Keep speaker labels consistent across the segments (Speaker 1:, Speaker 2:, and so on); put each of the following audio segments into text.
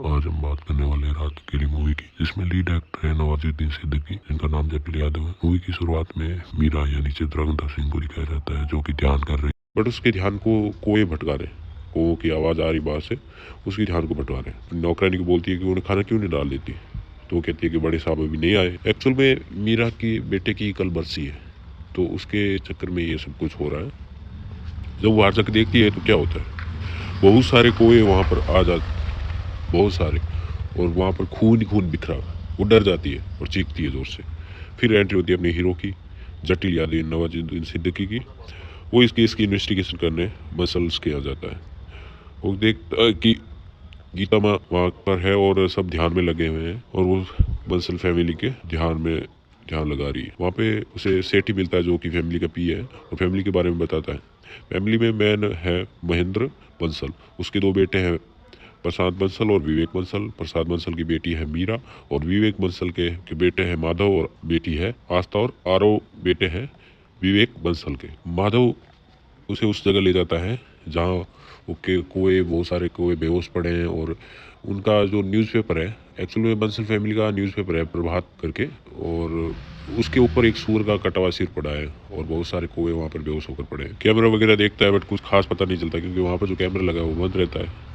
Speaker 1: आज हम बात करने वाले हैं रात अकेली मूवी की, जिसमें लीड एक्टर है नवाजुद्दीन सिद्दीकी, जिनका नाम जटिल यादव है। मूवी की शुरुआत में मीरा यानी चित्रांगदा सिंह को दिखाया जाता है, जो कि ध्यान कर रही, बट उसके ध्यान को कोए भटका रहे। कोओं की आवाज़ आ रही बाहर से, उसकी ध्यान को भटका रहे। नौकरानी को बोलती है कि उन्हें खाना क्यों नहीं डाल देती, तो वो कहती है कि बड़े साहब अभी नहीं आए। एक्चुअल में मीरा की बेटे की कल बरसी है, तो उसके चक्कर में ये सब कुछ हो रहा है। जब वो बाहर जाकर देखती है तो क्या होता है, बहुत सारे कोए वहाँ पर आ जाते, बहुत सारे, और वहाँ पर खून ही खून बिखरा। वो डर जाती है और चीखती है ज़ोर से। फिर एंट्री होती है अपने हीरो की, जटिल यादव नवाजुद्दीन सिद्दीकी की। वो इस केस की इन्वेस्टिगेशन करने मसल्स के आ जाता है। वो देखता है कि गीता माँ वहाँ पर है और सब ध्यान में लगे हुए हैं, और वो बंसल फैमिली के ध्यान लगा रही है। वहाँ पे उसे सेठ ही मिलता है, जो कि फैमिली का पी है, और फैमिली के बारे में बताता है। फैमिली में मैन है महेंद्र बंसल, उसके दो बेटे हैं, प्रशांत बंसल और विवेक बंसल। प्रसाद बंसल की बेटी है मीरा, और विवेक बंसल के बेटे हैं माधव और बेटी है आस्था, और आरव बेटे हैं विवेक बंसल के। माधव उसे उस जगह ले जाता है जहाँ उसके कुएँ, बहुत सारे कुएँ बेहोश पड़े हैं, और उनका जो न्यूज़पेपर है, एक्चुअल में बंसल फैमिली का न्यूज़पेपर है प्रभात करके, और उसके ऊपर एक सूअर का कटा हुआ सिर पड़ा है, और बहुत सारे कुएँ वहाँ पर बेहोश होकर पड़े हैं। कैमरा वगैरह देखता है, बट कुछ खास पता नहीं चलता, क्योंकि वहाँ पर जो कैमरा लगा है वो बंद रहता है।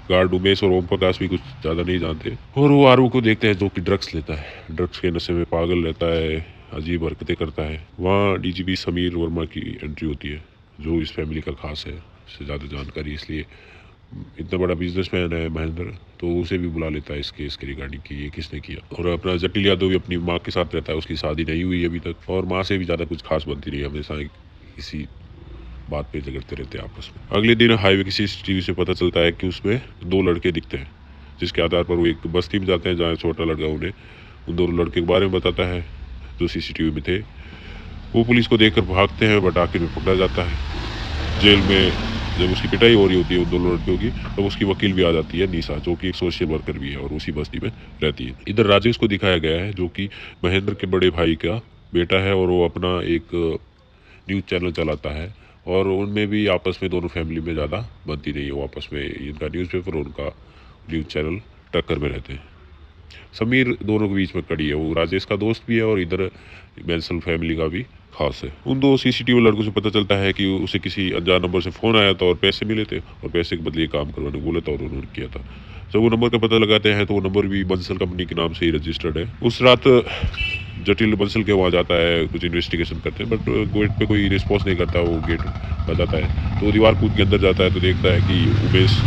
Speaker 1: गार्ड उमेश और ओम प्रकाश भी कुछ ज़्यादा नहीं जानते, और वो आरू को देखते हैं, जो कि ड्रग्स लेता है, ड्रग्स के नशे में पागल रहता है, अजीब हरकतें करता है। वहाँ डीजीपी समीर वर्मा की एंट्री होती है, जो इस फैमिली का खास है, उससे ज़्यादा जानकारी, इसलिए इतना बड़ा बिजनेसमैन है महेंद्र, तो उसे भी बुला लेता है इस केस के रिगार्डिंग कि ये किसने किया। और अपना जटिल यादव भी अपनी माँ के साथ रहता है, उसकी शादी नहीं हुई अभी तक, और माँ से भी ज़्यादा कुछ खास बनती नहीं, हमेशा इसी बात पे झगड़ते रहते हैं आपस में। अगले दिन हाईवे की सीसीटीवी से पता चलता है कि उसमें दो लड़के दिखते हैं, जिसके आधार पर वो एक बस्ती में जाते हैं जहाँ छोटा लड़का उन्हें उन दोनों लड़के के बारे में बताता है जो सीसीटीवी में थे। वो पुलिस को देखकर भागते हैं, बट आखिर में पकड़ा जाता है। जेल में जब उसकी पिटाई हो रही होती है उन दोनों लड़कियों की, तब उसकी वकील भी आ जाती है निशा, जो कि एक सोशल वर्कर भी है और उसी बस्ती में रहती है। इधर राजेश को दिखाया गया है, जो कि महेंद्र के बड़े भाई का बेटा है, और वो अपना एक न्यूज़ चैनल चलाता है, और उनमें भी आपस में दोनों फैमिली में ज़्यादा बनती नहीं है। वो आपस में इनका न्यूज़पेपर और उनका न्यूज़ चैनल टक्कर में रहते हैं। समीर दोनों के बीच में कड़ी है, वो राजेश का दोस्त भी है और इधर बैंसल फैमिली का भी खास है। उन दो सीसीटीवी लड़कों से पता चलता है कि उसे किसी अनजान नंबर से फ़ोन आया था और पैसे मिले थे, और पैसे के बदले काम करवाने बोला था, और उन्होंने किया था। जब वो नंबर का पता लगाते हैं तो वो नंबर भी बंसल कंपनी के नाम से ही रजिस्टर्ड है। उस रात जटिल बंसल के वहाँ जाता है, कुछ इन्वेस्टिगेशन करते हैं, बट गेट पे कोई रिस्पॉन्स नहीं करता, वो गेट बजाता है, तो वो दीवार कूद के अंदर जाता है, तो देखता है कि उमेश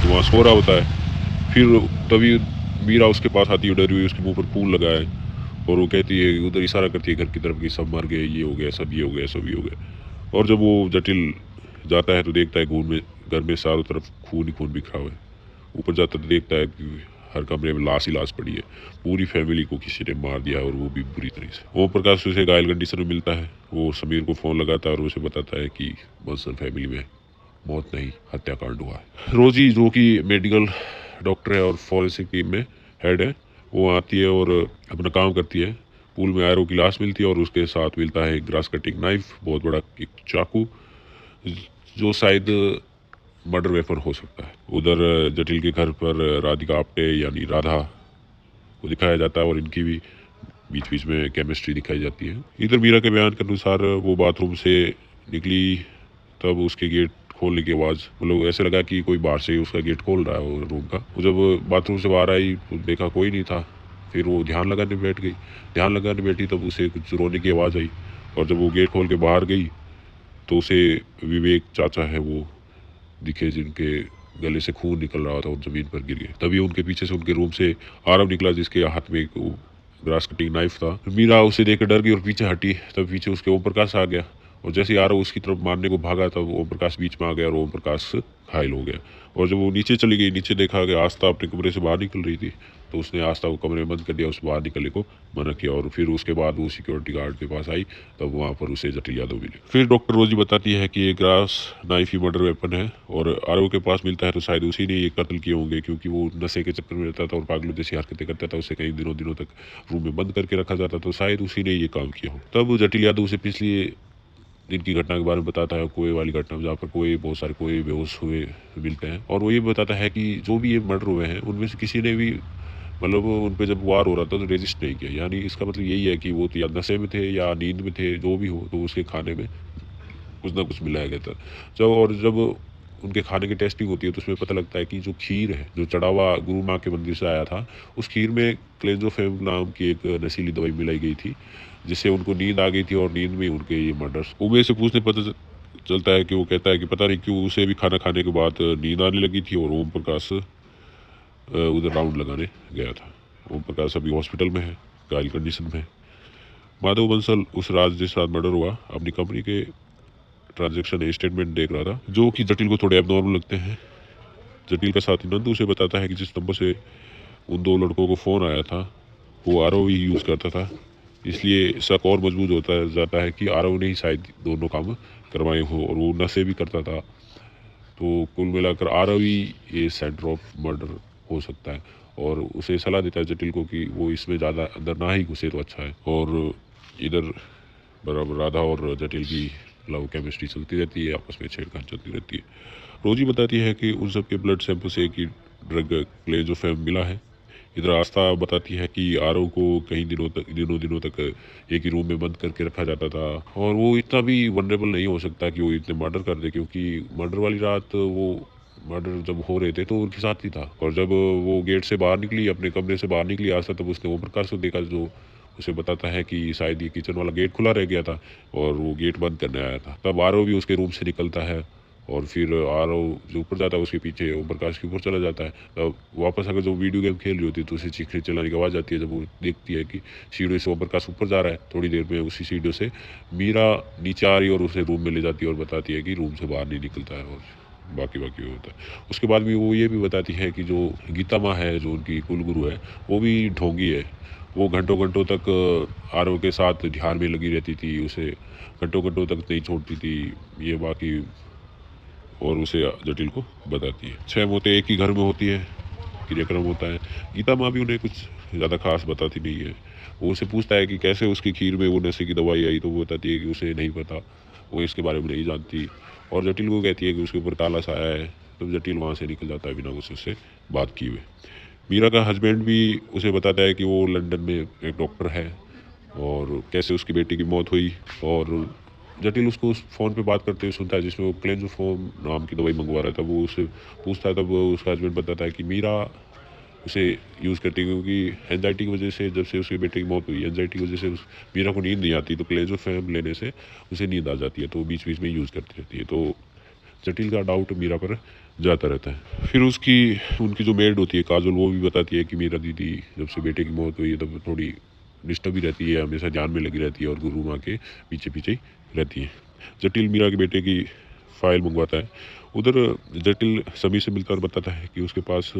Speaker 1: वहाँ सो रहा होता है। फिर तभी मीरा उसके पास आती है, डरी हुई, उसके मुंह पर फूल लगा है, और वो कहती है, उधर इशारा करती है घर की तरफ कि सब मर गए, ये हो गया, सब ये हो गया, सब ये हो गया। और जब वो जटिल जाता है तो देखता है खून में, घर में चारों तरफ खून ही खून बिखरा हुआ है। ऊपर जाता तो देखता है कि हर कमरे में लाश ही लाश पड़ी है, पूरी फैमिली को किसी ने मार दिया है, और वो भी बुरी तरह से। ओम प्रकाश उसे घायल कंडीशन में मिलता है, वो समीर को फ़ोन लगाता है और उसे बताता है कि बंसल फैमिली में मौत नहीं, हत्याकांड हुआ है। रोजी, जो कि मेडिकल डॉक्टर है और फॉरेंसिक टीम में हेड है, वो आती है और अपना काम करती है। पूल में आयरो की लाश मिलती है, और उसके साथ मिलता है एक ग्रास कटिंग नाइफ, बहुत बड़ा एक चाकू, जो शायद मर्डर वेपन हो सकता है। उधर जटिल के घर पर राधिका आप्टे यानी राधा को दिखाया जाता है, और इनकी भी बीच बीच में केमिस्ट्री दिखाई जाती है। इधर मीरा के बयान के अनुसार वो बाथरूम से निकली, तब उसके गेट खोलने की आवाज़, मतलब ऐसे लगा कि कोई बाहर से ही उसका गेट खोल रहा है वो रूम का। वो जब बाथरूम से बाहर आई तो देखा कोई नहीं था। फिर वो ध्यान लगाने बैठ गई, ध्यान लगाने बैठी, तब उसे कुछ रोने की आवाज़ आई, और जब वो गेट खोल के बाहर गई तो उसे विवेक चाचा है वो दिखे, जिनके गले से खून निकल रहा था और ज़मीन पर गिर गए। तभी उनके पीछे से उनके रूम से आरव निकला, जिसके हाथ में एक ग्रास कटिंग नाइफ था। मीरा उसे देखकर डर गई और पीछे हटी, तब पीछे उसके ओम प्रकाश आ गया, और जैसे ही आरव उसकी तरफ मारने को भागा, तब ओम प्रकाश बीच में आ गया और ओम प्रकाश घायल हो गया। और जब वो नीचे चली गई, नीचे देखा कि आस्था अपने कमरे से बाहर निकल रही थी, तो उसने आस्था को कमरे में बंद कर दिया, उसे बाहर निकलने को मना किया, और फिर उसके बाद वो सिक्योरिटी गार्ड के पास आई, तब वहाँ पर उसे जटिल यादव मिले। फिर डॉक्टर रोजी बताती है कि ये ग्रास नाइफ ही मर्डर वेपन है, और आरव के पास मिलता है तो शायद उसी ने ये कत्ल किए होंगे, क्योंकि वो नशे के चक्कर में रहता था और पागलों जैसी हरकतें करता था, उसे कई दिनों दिनों तक रूम में बंद करके रखा जाता, तो शायद उसी ने ये काम किया हो। तब जटिल यादव उसे पिछली दिन की घटना के बारे में बताता है, कुएं वाली घटना जहाँ पर कुएं बहुत सारे कुएं बेहोश हुए मिलते हैं। और वो ये बताता है कि जो भी ये मर्डर हुए हैं उनमें से किसी ने भी मतलब उन पे जब वार हो रहा था तो रेजिस्ट नहीं किया। यानी इसका मतलब यही है कि वो तो या नशे में थे या नींद में थे, जो भी हो, तो उसके खाने में कुछ ना कुछ मिलाया गया था। जब उनके खाने की टेस्टिंग होती है तो उसमें पता लगता है कि जो खीर है, जो चढ़ा हुआ गुरु माँ के मंदिर से आया था, उस खीर में क्लेंजोफेम नाम की एक नशीली दवाई मिलाई गई थी, जिससे उनको नींद आ गई थी और नींद में उनके ये मर्डर्स। उमेर से पूछने पता चलता है कि वो कहता है कि पता नहीं क्यों उसे भी खाना खाने के बाद नींद आने लगी थी और ओम प्रकाश उधर राउंड लगाने गया था। ओम प्रकाश अभी हॉस्पिटल में है, घायल कंडीशन में है। माधव बंसल उस रात जिस रात मर्डर हुआ अपनी कंपनी के ट्रांजैक्शन स्टेटमेंट देख रहा था, जो कि जटिल को थोड़े एबनॉर्मल लगते हैं। जटिल का साथी नंदू उसे बताता है कि जिस नंबर से उन दो लड़कों को फ़ोन आया था वो आरओ ही यूज़ करता था, इसलिए शक और मजबूत होता जाता है कि आरओ ने ही शायद दोनों काम करवाए हो और वो नशे भी करता था। तो कुल मिलाकर आरओ ही ये सेंटर ऑफ मर्डर हो सकता है। और उसे सलाह देता है जटिल को कि वो इसमें ज़्यादा अंदर ना ही घुसे तो अच्छा है। और इधर बराबर राधा और जटिल की लव केमिस्ट्री चलती रहती है, आपस में छेड़खानी चलती रहती है। रोजी बताती है कि उन सब के ब्लड सैंपल से एक ही ड्रग क्लेजोफेम मिला है। इधर आस्था बताती है कि आरओ को कई दिनों तक एक ही रूम में बंद करके रखा जाता था और वो इतना भी वनरेबल नहीं हो सकता कि वो इतने मर्डर कर दे, क्योंकि मर्डर वाली रात वो मर्डर जब हो रहे थे तो उनके साथ ही था। और जब वो गेट से बाहर निकली, अपने कमरे से बाहर निकली आस्था, तब उसने ओम प्रकाश को देखा, जो उसे बताता है कि शायद ये किचन वाला गेट खुला रह गया था और वो गेट बंद करने आया था। तब आरओ भी उसके रूम से निकलता है और फिर आरओ जो ऊपर जाता है उसके पीछे ओम प्रकाश के ऊपर चला जाता है। तब वापस अगर जो वीडियो गेम खेल रही होती है तो उसे चीखने चिल्लाने की आवाज़ आती है। जब वो देखती है कि सीढ़ियों से ओम प्रकाश ऊपर जा रहा है, थोड़ी देर में उसी सीढ़ियों से मीरा नीचे आ रही है और उसे रूम में ले जाती है और बताती है कि रूम से बाहर नहीं निकलता है और बाकी बाकी होता है। उसके बाद भी वो ये भी बताती है कि जो गीता माँ है, जो उनकी कुलगुरु है, वो भी ढोंगी है। वो घंटों घंटों तक आरओ के साथ ध्यान में लगी रहती थी, उसे घंटों घंटों तक नहीं छोड़ती थी, ये बाकी। और उसे जटिल को बताती है। 6 मौतें एक ही घर में होती है, क्रियाक्रम होता है। गीता माँ भी उन्हें कुछ ज़्यादा खास बताती नहीं है। वो उससे पूछता है कि कैसे उसकी खीर में वो नशे की दवाई आई, तो वो बताती है कि उसे नहीं पता, वो इसके बारे में नहीं जानती। और जटिल को कहती है कि उसके ऊपर ताला सा आया है, तो जटिल वहाँ से निकल जाता है बिना कुछ उससे बात किए हुए। मीरा का हस्बैंड भी उसे बताता है कि वो लंदन में एक डॉक्टर है और कैसे उसकी बेटी की मौत हुई। और जटिल उसको उस फ़ोन पे बात करते हुए सुनता है जिसमें वो क्लेंजोफोम नाम की दवाई मंगवा रहा था। वो उससे पूछता है, तब वो उसका हस्बैंड बताता है कि मीरा उसे यूज़ करती है, क्योंकि एंजाइटी की वजह से जब से उसके बेटे की मौत हुई, एंजाइटी की वजह से उस मीरा को नींद नहीं आती, तो क्लेंजोफेम लेने से उसे नींद आ जाती है, तो बीच बीच में यूज़ करती रहती है। तो जटिल का डाउट मीरा पर जाता रहता है। फिर उनकी जो मेड होती है काजल, वो भी बताती है कि मेरा दीदी जब से बेटे की मौत हुई है तब थोड़ी डिस्टर्ब ही रहती है, हमेशा ध्यान में लगी रहती है और गुरु माँ के पीछे पीछे ही रहती है। जटिल मीरा के बेटे की फाइल मंगवाता है। उधर जटिल समी से मिलकर बताता है कि उसके पास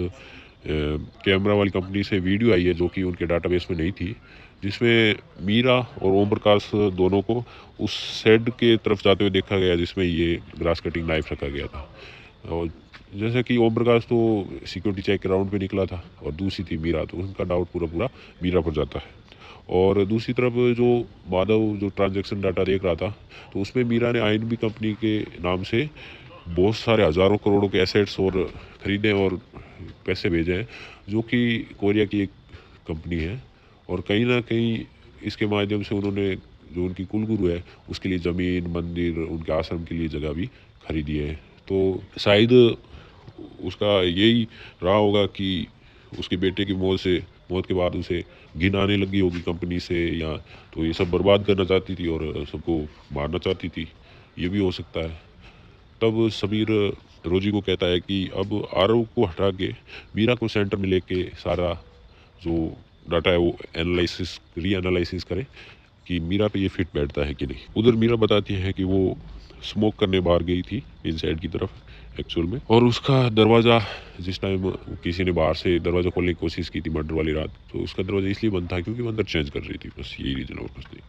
Speaker 1: कैमरा वाली कंपनी से वीडियो आई है जो कि उनके डाटाबेस में नहीं थी, जिसमें मीरा और ओम प्रकाश दोनों को उस शेड के तरफ जाते हुए देखा गया जिसमें ये ग्रास कटिंग नाइफ रखा गया था। और जैसे कि ओम प्रकाश तो सिक्योरिटी चेक के राउंड पे निकला था और दूसरी थी मीरा, तो उनका डाउट पूरा पूरा मीरा पर जाता है। और दूसरी तरफ जो माधव जो ट्रांजैक्शन डाटा देख रहा था, तो उसमें मीरा ने आईएनबी कंपनी के नाम से बहुत सारे हज़ारों करोड़ों के एसेट्स और ख़रीदे और पैसे भेजे हैं, जो कि कोरिया की एक कंपनी है। और कहीं ना कहीं इसके माध्यम से उन्होंने जो उनकी कुलगुरु है उसके लिए ज़मीन, मंदिर, उनके आश्रम के लिए जगह भी खरीदी है। तो शायद उसका यही रहा होगा कि उसके बेटे की मौत के बाद उसे घिन आने लगी होगी कंपनी से, या तो ये सब बर्बाद करना चाहती थी और सबको मारना चाहती थी, ये भी हो सकता है। तब समीर रोजी को कहता है कि अब आरव को हटा के मीरा को सेंटर में लेके सारा जो डाटा है वो रीएनालाइसिस करें कि मीरा पे ये फिट बैठता है कि नहीं। उधर मीरा बताती है कि वो स्मोक करने बाहर गई थी इनसाइड की तरफ एक्चुअल में, और उसका दरवाज़ा जिस टाइम किसी ने बाहर से दरवाज़ा खोलने की कोशिश की थी मर्डर वाली रात, तो उसका दरवाज़ा इसलिए बंद था क्योंकि वो अंदर चेंज कर रही थी, बस यही रीज़न और कुछ नहीं।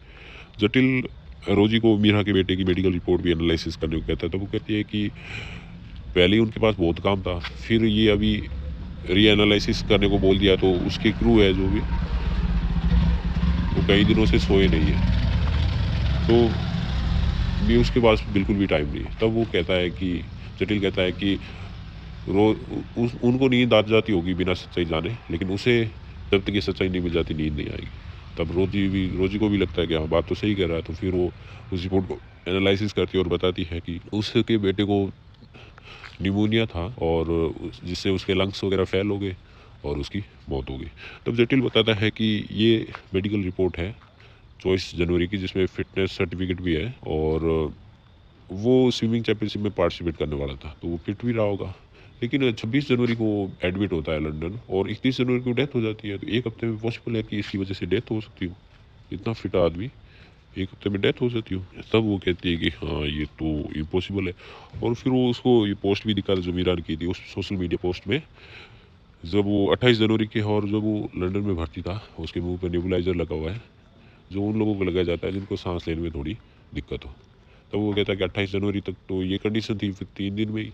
Speaker 1: जटिल रोजी को मीरा के बेटे की मेडिकल रिपोर्ट भी एनालिसिस करने को कहता है, तो वो कहती है कि पहले ही उनके पास बहुत काम था, फिर ये अभी रीएनालिसिस करने को बोल दिया, तो उसकी क्रू है जो भी, वो कई दिनों से सोए नहीं है। तो भी उसके पास बिल्कुल भी टाइम नहीं है। तब वो कहता है कि जटिल कहता है कि उनको नींद आ जाती होगी बिना सच्चाई जाने, लेकिन उसे जब तक ये सच्चाई नहीं मिल जाती नींद नहीं आएगी। तब रोजी को भी लगता है कि हाँ बात तो सही कह रहा है। तो फिर वो उस रिपोर्ट को एनालिसिस करती है और बताती है कि उसके बेटे को निमोनिया था और जिससे उसके लंग्स वगैरह फेल हो गए और उसकी मौत हो गई। तब जटिल बताता है कि ये मेडिकल रिपोर्ट है 24 जनवरी की, जिसमें फिटनेस सर्टिफिकेट भी है और वो स्विमिंग चैंपियनशिप में पार्टिसिपेट करने वाला था, तो वो फिट भी रहा होगा। लेकिन 26 जनवरी को एडमिट होता है लंदन और 31 जनवरी को डेथ हो जाती है। तो एक हफ्ते में पॉसिबल है कि इसकी वजह से डेथ हो सकती हो। इतना फिट आदमी एक हफ्ते में डेथ हो सकती हो। तब वो कहती है कि हाँ ये तो इम्पॉसिबल है। और फिर वो उसको ये पोस्ट भी दिखाता जो मीरा ने की थी उस सोशल मीडिया पोस्ट में, जब वो 28 जनवरी के, और जब वो लंदन में भर्ती था उसके मुंह पर नेबुलाइजर लगा हुआ है जो उन लोगों को लगाया जाता है जिनको सांस लेने में थोड़ी दिक्कत हो। तब वो कहता है कि 28 जनवरी तक तो ये कंडीशन थी, फिर 3 दिन में ही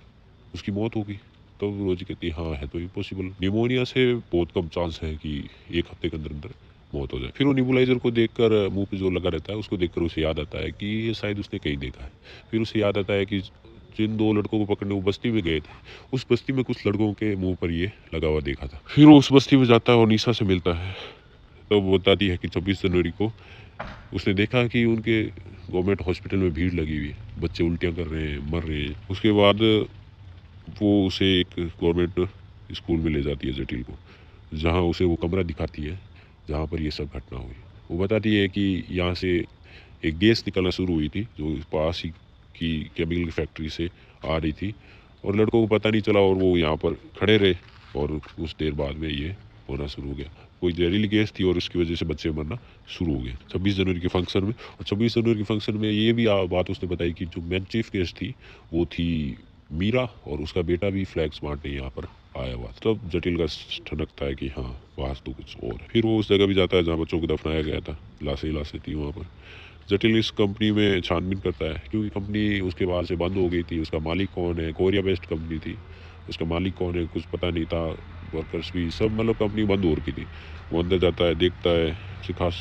Speaker 1: उसकी मौत होगी। तो रोजी कहती है हाँ है तो इम्पॉसिबल, निमोनिया से बहुत कम चांस है कि एक हफ्ते के अंदर अंदर मौत हो जाए। फिर वो निबुलाइजर को देखकर मुंह पे जो लगा रहता है उसको देखकर उसे याद आता है कि ये शायद उसने कहीं देखा है। फिर उसे याद आता है कि जिन 2 लड़कों को पकड़ने वो बस्ती में गए थे, उस बस्ती में कुछ लड़कों के मुंह पर ये लगा हुआ देखा था। फिर वो उस बस्ती में जाता है और निशा से मिलता है। तो वो बताती है कि 26 जनवरी को उसने देखा कि उनके गवर्नमेंट हॉस्पिटल में भीड़ लगी हुई है, बच्चे उल्टियाँ कर रहे हैं, मर रहे हैं। उसके बाद वो उसे एक गवर्नमेंट स्कूल में ले जाती है जटिल को, जहाँ उसे वो कमरा दिखाती है जहाँ पर ये सब घटना हुई। वो बताती है कि यहाँ से एक गैस निकलना शुरू हुई थी जो पास ही की केमिकल फैक्ट्री से आ रही थी और लड़कों को पता नहीं चला और वो यहाँ पर खड़े रहे और कुछ देर बाद में ये होना शुरू हो गया। कोई जहरीली गैस थी और उसकी वजह से बच्चे मरना शुरू हो गए 26 जनवरी के फंक्शन में। और 26 जनवरी के फंक्शन में ये भी बात उसने बताई कि जो मेन चीफ गेस्ट थी वो थी मीरा और उसका बेटा भी फ्लैग्स बांटने यहाँ पर आया हुआ। तब जटिल का ठनकता है कि हाँ बात तो कुछ और है। फिर वो उस जगह भी जाता है जहाँ बच्चों को दफनाया गया था, लाशें थी वहाँ पर। जटिल इस कंपनी में छानबीन करता है क्योंकि कंपनी उसके बाद से बंद हो गई थी। उसका मालिक कौन है, कोरिया बेस्ड कंपनी थी, उसका मालिक कौन है कुछ पता नहीं था। वर्कर्स भी सब, मतलब कंपनी बंद हो रखी थी। वो अंदर जाता है, देखता है, उसे खास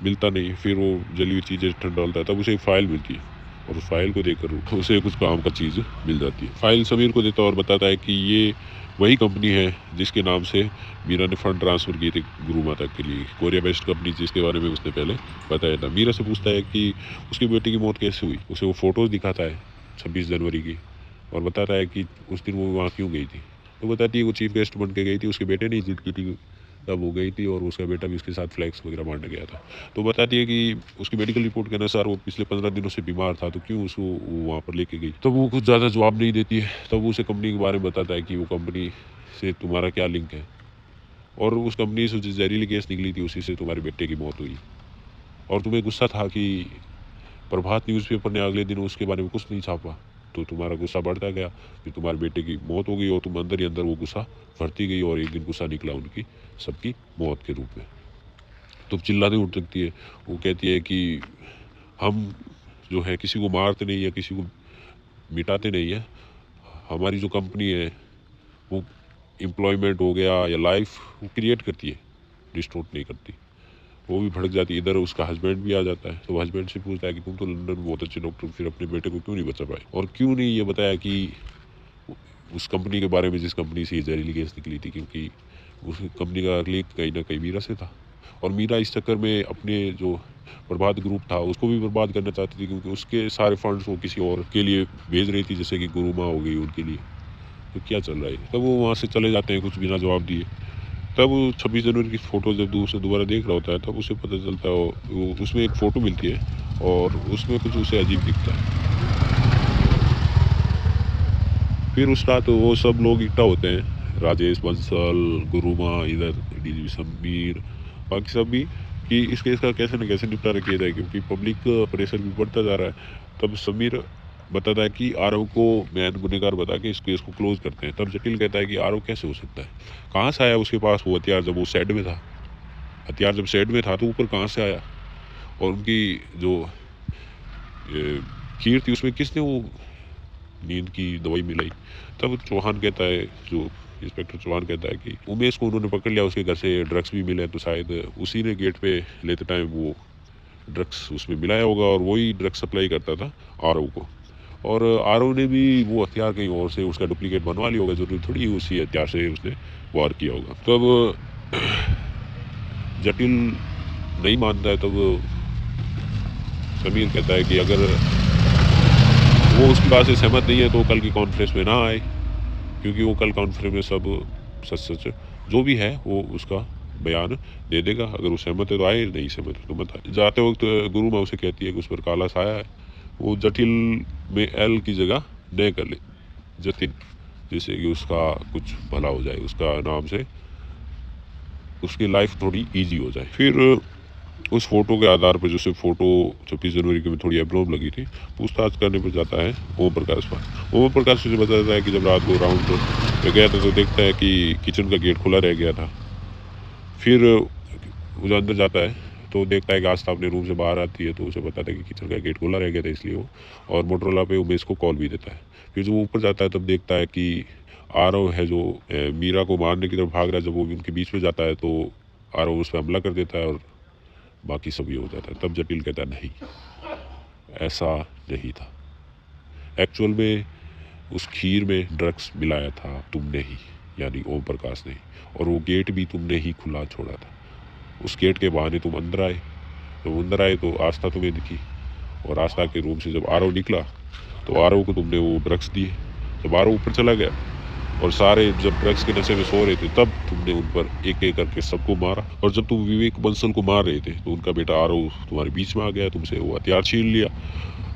Speaker 1: मिलता नहीं। फिर वो जली हुई चीज़ें ठंड डालता है, तब उसे एक फ़ाइल मिलती है और उस फाइल को देखकर उसे कुछ काम का चीज़ मिल जाती है। फाइल समीर को देता है और बताता है कि ये वही कंपनी है जिसके नाम से मीरा ने फंड ट्रांसफ़र किए थे गुरु माता के लिए, कोरिया बेस्ड कंपनी जिसके बारे में उसने पहले बताया था। मीरा से पूछता है कि उसकी बेटी की मौत कैसे हुई। उसे वो फ़ोटोज़ दिखाता है 26 जनवरी की और बताता है कि उस दिन वो वहाँ क्यों गई थी। तो बताती है वो चीफ गेस्ट बन के गई थी, उसके बेटे ने जिद की थी तब वो गई थी और उसका बेटा भी उसके साथ फ्लैक्स वगैरह बांटने गया था। तो बताती है कि उसकी मेडिकल रिपोर्ट के अनुसार वो पिछले 15 दिनों से बीमार था, तो क्यों उसको वहाँ पर लेके गई। तो वो कुछ ज़्यादा जवाब नहीं देती है। तब वो उसे कंपनी के बारे में बताता है कि वो कंपनी से तुम्हारा क्या लिंक है और उस कंपनी से जो जहरीली गैस निकली थी उसी से तुम्हारे बेटे की मौत हुई और तुम्हें गुस्सा था कि प्रभात न्यूज़पेपर ने अगले दिन उसके बारे में कुछ नहीं छापा, तो तुम्हारा गुस्सा बढ़ता गया। फिर तुम्हारे बेटे की मौत हो गई और तुम अंदर ही अंदर वो गुस्सा बढ़ती गई और एक दिन गुस्सा निकला उनकी सबकी मौत के रूप में। तो चिल्लाते उठ सकती है। वो कहती है कि हम जो है किसी को मारते नहीं है, किसी को मिटाते नहीं है। हमारी जो कंपनी है वो एम्प्लॉयमेंट हो गया या लाइफ वो क्रिएट करती है, डिस्टोर्ट नहीं करती। वो भी भड़क जाती है। इधर उसका हस्बैंड भी आ जाता है, तो हस्बैंड से पूछता है कि तुम तो लंदन में बहुत अच्छे डॉक्टर, फिर अपने बेटे को क्यों नहीं बचा पाए और क्यों नहीं ये बताया कि उस कंपनी के बारे में जिस कंपनी से ये जहरीली गैस निकली थी, क्योंकि उस कंपनी का लिंक कहीं ना कहीं मीरा से था और मीरा इस चक्कर में अपने जो प्रभात ग्रुप था उसको भी बर्बाद करना चाहती थी क्योंकि उसके सारे फंड्स वो किसी और के लिए भेज रही थी, जैसे कि गुरु माँ हो गई उनके लिए। तो क्या चल रहा है। तब वो वहाँ से चले जाते हैं कुछ बिना जवाब दिए। तब 26 जनवरी की फ़ोटो जब दूर से दोबारा देख रहा होता है तब उसे पता चलता है वो उसमें एक फ़ोटो मिलती है और उसमें कुछ उसे अजीब दिखता है। फिर उस रात वो सब लोग इकट्ठा होते हैं, राजेश बंसल, गुरुमा, इधर डी समीर, बाकी सब भी, कि इस केस का कैसे न कैसे निपटारा किया जाए क्योंकि पब्लिक प्रेशर भी बढ़ता जा रहा है। तब समीर बताता है कि आरव को मैन गुनहगार बता के इस केस को क्लोज करते हैं। तब जटिल कहता है कि आरव कैसे हो सकता है, कहाँ से आया उसके पास वो हथियार जब वो शेड में था। हथियार जब शेड में था तो ऊपर कहाँ से आया, और उनकी जो खीर थी उसमें किसने वो नींद की दवाई मिलाई। तब चौहान कहता है, जो इंस्पेक्टर चौहान कहता है कि उमेश को उन्होंने पकड़ लिया, उसके घर से ड्रग्स भी मिले, तो शायद उसी ने गेट पे लेते टाइम वो ड्रग्स उसमें मिलाया होगा और वही ड्रग्स सप्लाई करता था आरव को। और आरव ने भी वो हथियार कहीं और से उसका डुप्लीकेट बनवा लिया होगा, जरूरी थोड़ी उसी हथियार से उसने वार किया होगा। तब जटिल नहीं मानता है, तब समीर कहता है कि अगर वो उसकी बात से सहमत नहीं है तो कल की कॉन्फ्रेंस में ना आए, क्योंकि वो कल कॉन्फ्रेंस में सब सच सच जो भी है वो उसका बयान दे देगा। अगर वो सहमत है तो आए, नहीं सहमत है तो मत आए। जाते वक्त गुरु माँ उसे कहती है कि उस पर काला साया है, वो जटिल में एल की जगह न कर ले, जतिन, जिससे कि उसका कुछ भला हो जाए, उसका नाम से उसकी लाइफ थोड़ी ईजी हो जाए। फिर उस फोटो के आधार पर, जैसे फोटो 26 जनवरी की थोड़ी एब्रोम लगी थी, पूछताछ करने पर जाता है ओम प्रकाश पर। ओम प्रकाश उसे बताता है कि जब रात को राउंड पे गया था तो देखता है कि किचन का गेट खुला रह गया था। फिर वो अंदर जाता है तो देखता है कि आस्था अपने रूम से बाहर आती है, तो उसे बताता है कि किचन का गेट खुला रह गया था इसलिए वो, और मोटरोला पे उमेश को कॉल भी देता है। फिर जब वो ऊपर जाता है तब देखता है कि आरव है जो मीरा को मारने की तरफ भाग रहा है। जब वो उनके बीच में जाता है तो आरव उस पर हमला कर देता है और बाकी सब ये हो जाता है। तब जटिल कहता है नहीं, ऐसा नहीं था, एक्चुअल में उस खीर में ड्रग्स मिलाया था तुमने ही, यानी ओम प्रकाश ने, और वो गेट भी तुमने ही खुला छोड़ा था। उस गेट के बहाने तुम अंदर आए, जब अंदर आए तो आस्था तुम्हें दिखी, और आस्था के रूम से जब आरव निकला तो आरव को तुमने वो ड्रग्स दिए। जब आरव ऊपर चला गया और सारे जब ड्रग्स के नशे में सो रहे थे तब तुमने उन पर एक एक करके सबको मारा। और जब तुम विवेक बंसल को मार रहे थे तो उनका बेटा आरव तुम्हारे बीच में आ गया, तुमसे वो हथियार छीन लिया,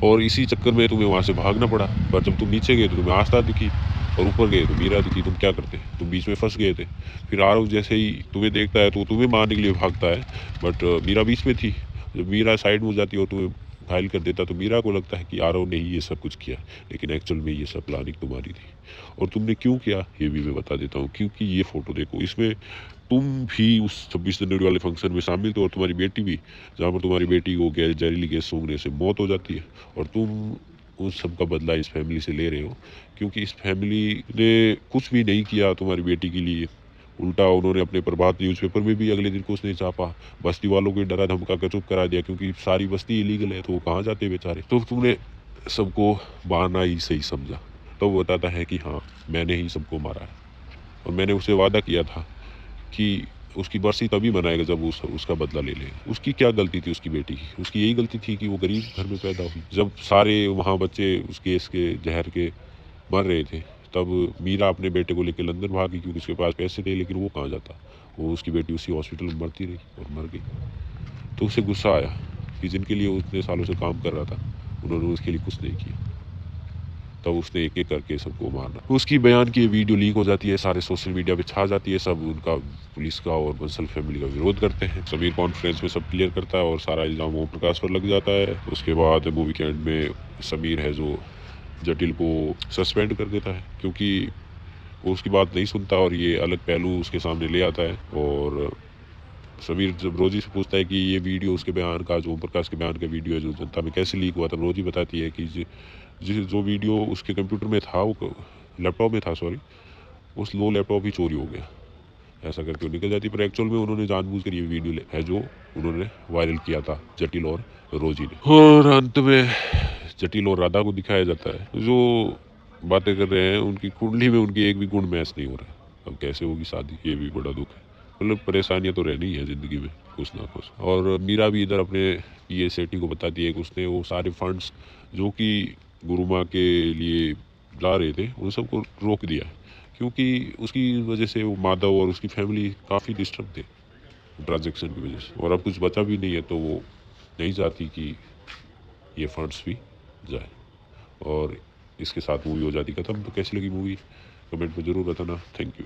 Speaker 1: और इसी चक्कर में तुम्हें वहाँ से भागना पड़ा। पर जब तुम नीचे गए तो तुम्हें आस्था दिखी, और ऊपर गए तो मीरा दिखी। तुम क्या करते, तुम बीच में फंस गए थे। फिर आरव जैसे ही तुम्हें देखता है तो तुम्हें मारने के लिए भागता है, बट मीरा बीच में थी। जब मीरा साइड में हो जाती है और तुम्हें घायल कर देता तो मीरा को लगता है कि आरव ने ही ये सब कुछ किया, लेकिन एक्चुअल में ये सब प्लानिंग तुम्हारी थी। और तुमने क्यों किया ये भी मैं बता देता हूँ, क्योंकि ये फोटो देखो, इसमें तुम भी उस 26 जनवरी वाले फंक्शन में शामिल थे और तुम्हारी बेटी भी, जहाँ पर तुम्हारी बेटी को जहरीली गैस सूंघने से मौत हो जाती है, और तुम उस सब का बदला इस फैमिली से ले रहे हो, क्योंकि इस फैमिली ने कुछ भी नहीं किया तुम्हारी बेटी के लिए। उल्टा उन्होंने अपने प्रभात न्यूज़पेपर में भी अगले दिन कुछ नहीं छापा, बस्ती वालों को डरा धमका कर चुप करा दिया, क्योंकि सारी बस्ती इलीगल है तो वो कहाँ जाते बेचारे। तो तुमने सबको मारना ही सही समझा। तो वो बताता है कि हाँ, मैंने ही सबको मारा है, और मैंने उसे वादा किया था कि उसकी बरसी तभी मनाएगा जब उसका बदला ले लेगा। उसकी क्या गलती थी उसकी बेटी की? उसकी यही गलती थी कि वो गरीब घर में पैदा हुई। जब सारे वहाँ बच्चे उस गैस के जहर के मर रहे थे तब मीरा अपने बेटे को लेकर लंदन भागी, क्योंकि उसके पास पैसे थे, लेकिन वो कहाँ जाता, वो उसकी बेटी उसी हॉस्पिटल में मरती रही और मर गई। तो उसे गुस्सा आया कि जिनके लिए उतने सालों से काम कर रहा था उन्होंने उसके लिए कुछ नहीं किया। तब उसने एक एक करके सबको मारना। उसकी बयान की वीडियो लीक हो जाती है, सारे सोशल मीडिया पे छा जाती है, सब उनका पुलिस का और बंसल फैमिली का विरोध करते हैं। समीर कॉन्फ्रेंस में सब क्लियर करता है और सारा इल्ज़ाम ओम प्रकाश पर लग जाता है। उसके बाद मूवी के एंड में समीर है जो जटिल को सस्पेंड कर देता है, क्योंकि वो उसकी बात नहीं सुनता और ये अलग पहलू उसके सामने ले आता है। और समीर जब रोजी से पूछता है कि ये वीडियो उसके बयान का, जो ओम प्रकाश के बयान का वीडियो है, जो जनता में कैसे लीक हुआ, तब रोजी बताती है कि जो वीडियो उसके कंप्यूटर में था, वो लैपटॉप में था, सॉरी, उस लो लैपटॉप ही चोरी हो गया। ऐसा करके वो निकल जाती, पर एक्चुअल में उन्होंने जानबूझकर ये वीडियो है जो उन्होंने वायरल किया था, जटिल और रोजी ने। और अंत में जटिल और राधा को दिखाया जाता है जो बातें कर रहे हैं, उनकी कुंडली में उनकी एक भी गुण मैच नहीं हो रहा। अब कैसे होगी शादी, ये भी बड़ा दुख है। मतलब परेशानियां तो रहनी ही है ज़िंदगी में कुछ ना कुछ। और मीरा भी इधर अपने पीए सेठी को बताती है कि उसने वो सारे फंड्स जो कि गुरु माँ के लिए जा रहे थे उन सबको रोक दिया, क्योंकि उसकी वजह से वो माधव और उसकी फैमिली काफ़ी डिस्टर्ब थे ट्रांजेक्शन की वजह से, और अब कुछ बचा भी नहीं है, तो वो नहीं चाहती कि ये फंड्स भी जाए। और इसके साथ मूवी हो जाती खत्म। तो कैसी लगी मूवी कमेंट में ज़रूर बताना। Thank you.